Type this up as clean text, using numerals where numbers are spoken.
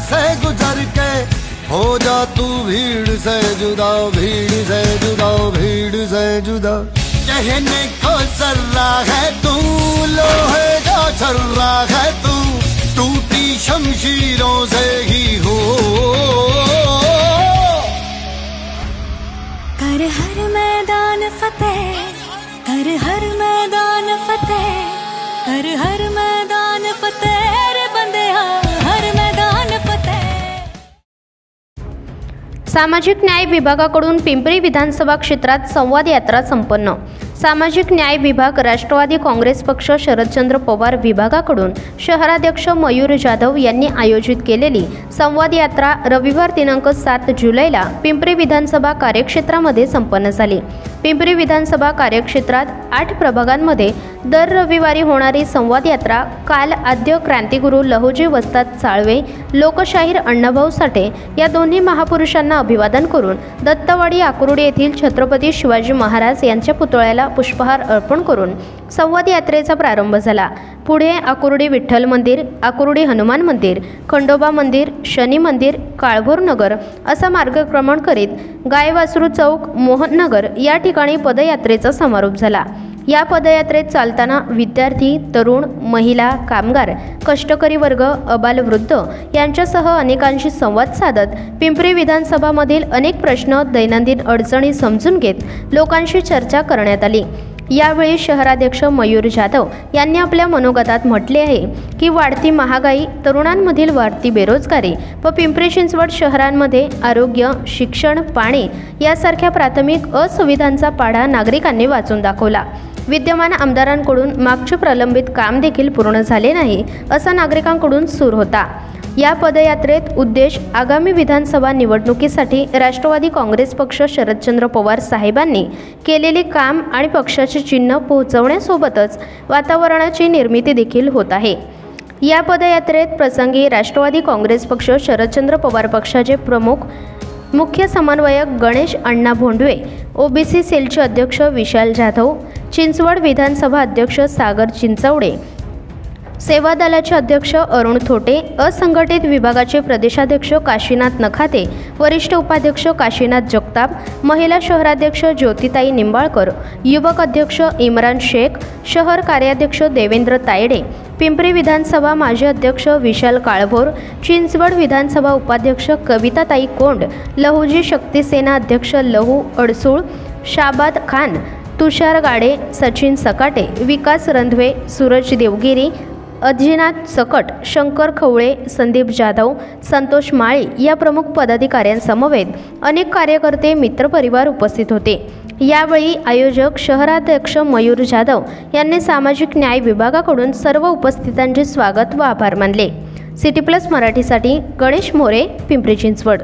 से गुजर के हो जा तू भीड़ से जुदा, भीड़ से जुदा, भीड़ से जुदा। कहने को सर्रा है तू, लोहे का छर्रा है तू, टूटी शमशीरों से ही हो। कर हर मैदान फतेह, कर हर मैदान फतेह, कर हर मैदान फतेह रे बंदेया, हर मैदान फतेह। सामाजिक न्याय विभागाकडून पिंपरी विधानसभा क्षेत्रात संवाद यात्रा संपन्न। सामाजिक न्याय विभाग, राष्ट्रवादी काँग्रेस पक्ष, शरदचंद्र पवार विभागाकडून शहराध्यक्ष मयूर जाधव यांनी आयोजित केलेली संवाद यात्रा रविवार दिनांक 7 जुलैला पिंपरी विधानसभा कार्यक्षेत्रामध्ये संपन्न झाली। पिंपरी विधानसभा कार्यक्षेत्रात 8 प्रभागांमध्ये दर रविवारी होणारी संवाद यात्रा काल आद्य क्रांतिगुरू लहुजी वस्ताद साळवे, लोकशाहीर अण्णाभाऊ साठे या दोन्ही महापुरुषांना अभिवादन करून दत्तवाडी आकुर्डी येथील छत्रपती शिवाजी महाराज यांच्या पुतळ्याला पुष्पहार अर्पण करून संवाद यात्रेचा प्रारंभ झाला। पुढे आकुर्डी विठ्ठल मंदिर, आकुर्डी हनुमान मंदिर, खंडोबा मंदिर, शनी मंदिर, काळभोर नगर असा मार्गक्रमण करीत गायवासरू चौक, मोहन नगर या ठिकाणी पदयात्रेचा समारोप झाला। या पदयात्रेत चालताना विद्यार्थी, तरुण, महिला, कामगार, कष्टकरी वर्ग, अबालवृद्ध यांच्यासह अनेकांशी संवाद साधत पिंपरी विधानसभामधील अनेक प्रश्न, दैनंदिन अडचणी समजून घेत लोकांशी चर्चा करण्यात आली। यावेळी शहराध्यक्ष मयूर जाधव यांनी आपल्या मनोगतात म्हटले आहे की वाढती महागाई, तरुणांमधील वाढती बेरोजगारी व पिंपरी चिंचवड शहरांमध्ये आरोग्य, शिक्षण, पाणी यासारख्या प्राथमिक असुविधांचा पाढा नागरिकांनी वाचून दाखवला। विद्यमान आमदारांकडून मागचे प्रलंबित काम देखील पूर्ण झाले नाही असा नागरिकांकडून सूर होता। या पदयात्रेत उद्देश आगामी विधानसभा निवडणुकीसाठी राष्ट्रवादी काँग्रेस पक्ष, शरदचंद्र पवार साहेबांनी केलेले काम आणि पक्षाचे चिन्ह पोहोचवण्यासोबतच वातावरणाची निर्मिती देखील होत आहे। या पदयात्रेत प्रसंगी राष्ट्रवादी काँग्रेस पक्ष, शरदचंद्र पवार पक्षाचे प्रमुख मुख्य समन्वयक गणेश अण्णा भोंडवे, ओबीसी सेलचे अध्यक्ष विशाल जाधव, चिंचवड विधानसभा अध्यक्ष सागर चिंचवडे, सेवा दलाचे अध्यक्ष अरुण थोटे, असंघटित विभागाचे प्रदेशाध्यक्ष काशीनाथ नखाते, वरिष्ठ उपाध्यक्ष काशीनाथ जगताप, महिला शहराध्यक्ष ज्योतिताई निंबाळकर, युवक अध्यक्ष इम्रान शेख, शहर कार्याध्यक्ष देवेंद्र तायडे, पिंपरी विधानसभा माजी अध्यक्ष विशाल काळभोर, चिंचवड विधानसभा उपाध्यक्ष कविताताई कोंड, लहुजी शक्तीसेना अध्यक्ष लहू अडसूळ, शाबाद खान, तुषार गाडे, सचिन सकाटे, विकास रंधवे, सूरज देवगिरी, अजिनाथ सकट, शंकर खवळे, संदीप जाधव, संतोष माळी या प्रमुख पदाधिकाऱ्यांसमवेत अनेक कार्यकर्ते, मित्रपरिवार उपस्थित होते। यावेळी आयोजक शहराध्यक्ष मयूर जाधव यांनी सामाजिक न्याय विभागाकडून सर्व उपस्थितांचे स्वागत व आभार मानले। सिटी प्लस मराठीसाठी गणेश मोरे, पिंपरी चिंचवड।